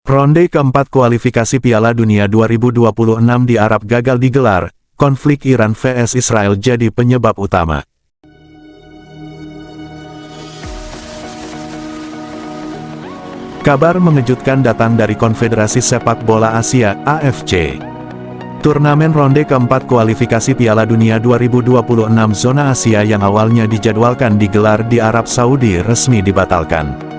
Ronde keempat kualifikasi Piala Dunia 2026 di Arab gagal digelar, konflik Iran vs Israel jadi penyebab utama. Kabar mengejutkan datang dari Konfederasi Sepak Bola Asia, AFC. Turnamen ronde keempat kualifikasi Piala Dunia 2026 zona Asia yang awalnya dijadwalkan digelar di Arab Saudi resmi dibatalkan.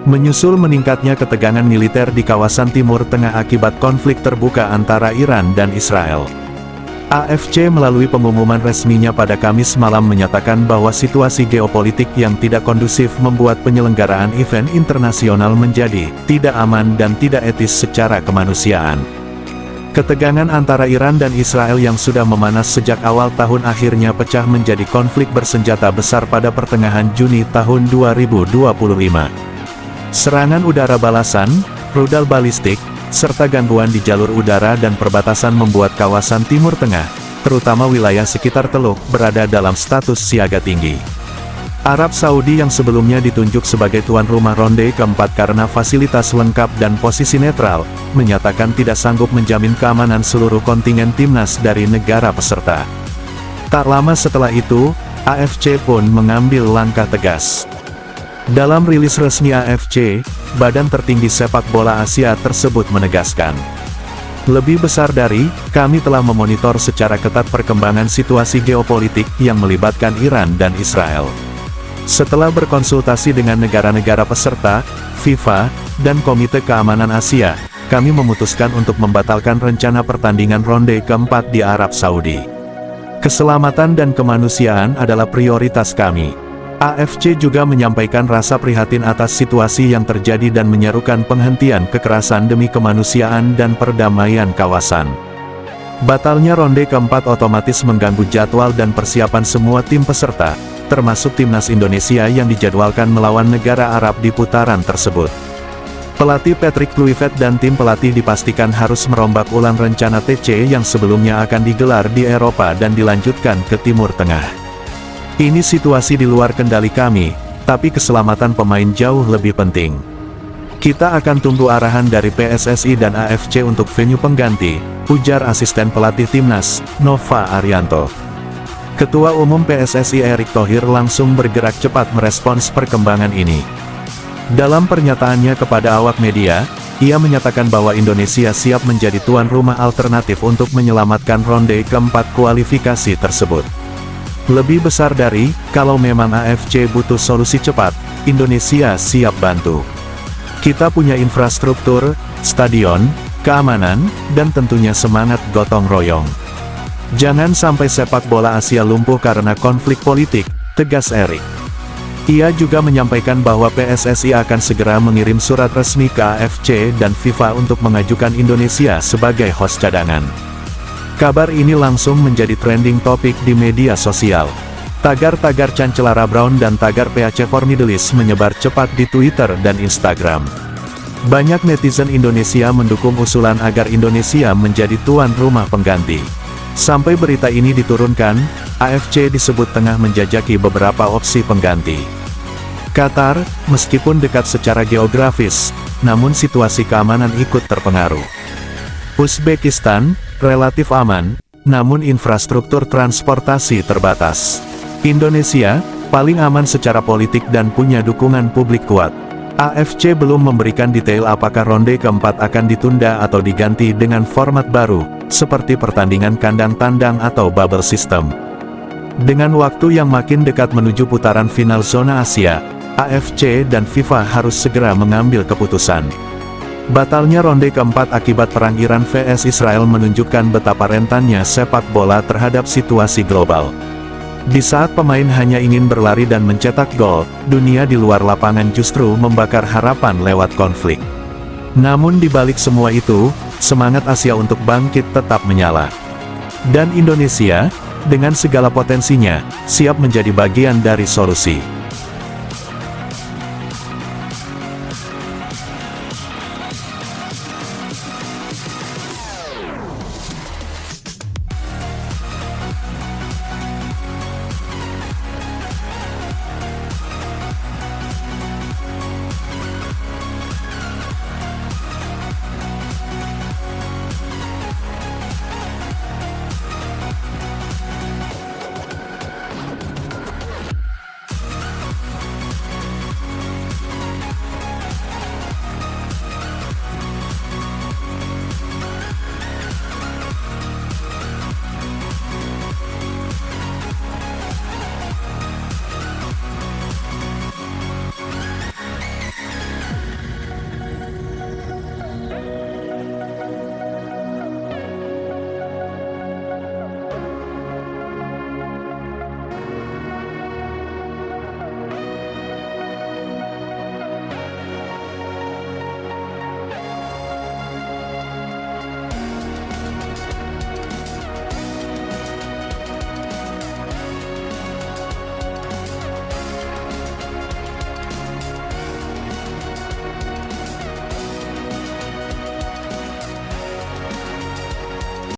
Menyusul meningkatnya ketegangan militer di kawasan Timur Tengah akibat konflik terbuka antara Iran dan Israel. AFC melalui pengumuman resminya pada Kamis malam menyatakan bahwa situasi geopolitik yang tidak kondusif membuat penyelenggaraan event internasional menjadi tidak aman dan tidak etis secara kemanusiaan. Ketegangan antara Iran dan Israel yang sudah memanas sejak awal tahun akhirnya pecah menjadi konflik bersenjata besar pada pertengahan Juni tahun 2025. Serangan udara balasan, rudal balistik, serta gangguan di jalur udara dan perbatasan membuat kawasan Timur Tengah, terutama wilayah sekitar Teluk, berada dalam status siaga tinggi. Arab Saudi yang sebelumnya ditunjuk sebagai tuan rumah ronde keempat karena fasilitas lengkap dan posisi netral, menyatakan tidak sanggup menjamin keamanan seluruh kontingen timnas dari negara peserta. Tak lama setelah itu, AFC pun mengambil langkah tegas. Dalam rilis resmi AFC, badan tertinggi sepak bola Asia tersebut menegaskan, lebih besar dari, kami telah memonitor secara ketat perkembangan situasi geopolitik yang melibatkan Iran dan Israel. Setelah berkonsultasi dengan negara-negara peserta, FIFA, dan Komite Keamanan Asia, kami memutuskan untuk membatalkan rencana pertandingan ronde keempat di Arab Saudi. Keselamatan dan kemanusiaan adalah prioritas kami. AFC juga menyampaikan rasa prihatin atas situasi yang terjadi dan menyerukan penghentian kekerasan demi kemanusiaan dan perdamaian kawasan. Batalnya ronde keempat otomatis mengganggu jadwal dan persiapan semua tim peserta, termasuk timnas Indonesia yang dijadwalkan melawan negara Arab di putaran tersebut. Pelatih Patrick Kluivert dan tim pelatih dipastikan harus merombak ulang rencana TC yang sebelumnya akan digelar di Eropa dan dilanjutkan ke Timur Tengah. Ini situasi di luar kendali kami, tapi keselamatan pemain jauh lebih penting. Kita akan tunggu arahan dari PSSI dan AFC untuk venue pengganti, ujar asisten pelatih timnas, Nova Arianto. Ketua Umum PSSI Erick Thohir langsung bergerak cepat merespons perkembangan ini. Dalam pernyataannya kepada awak media, ia menyatakan bahwa Indonesia siap menjadi tuan rumah alternatif untuk menyelamatkan ronde keempat kualifikasi tersebut. Lebih besar dari, kalau memang AFC butuh solusi cepat, Indonesia siap bantu. Kita punya infrastruktur, stadion, keamanan, dan tentunya semangat gotong royong. Jangan sampai sepak bola Asia lumpuh karena konflik politik, tegas Erick. Ia juga menyampaikan bahwa PSSI akan segera mengirim surat resmi ke AFC dan FIFA untuk mengajukan Indonesia sebagai host cadangan. Kabar ini langsung menjadi trending topik di media sosial. Tagar-tagar Cancelara Brown dan tagar PAC for Middle East menyebar cepat di Twitter dan Instagram. Banyak netizen Indonesia mendukung usulan agar Indonesia menjadi tuan rumah pengganti. Sampai berita ini diturunkan, AFC disebut tengah menjajaki beberapa opsi pengganti. Qatar, meskipun dekat secara geografis, namun situasi keamanan ikut terpengaruh. Uzbekistan, relatif aman, namun infrastruktur transportasi terbatas. Indonesia, paling aman secara politik dan punya dukungan publik kuat. AFC belum memberikan detail apakah ronde keempat akan ditunda atau diganti dengan format baru, seperti pertandingan kandang tandang atau bubble system. Dengan waktu yang makin dekat menuju putaran final zona Asia, AFC dan FIFA harus segera mengambil keputusan. Batalnya ronde keempat akibat perang Iran vs Israel menunjukkan betapa rentannya sepak bola terhadap situasi global. Di saat pemain hanya ingin berlari dan mencetak gol, dunia di luar lapangan justru membakar harapan lewat konflik. Namun di balik semua itu, semangat Asia untuk bangkit tetap menyala. Dan Indonesia, dengan segala potensinya, siap menjadi bagian dari solusi.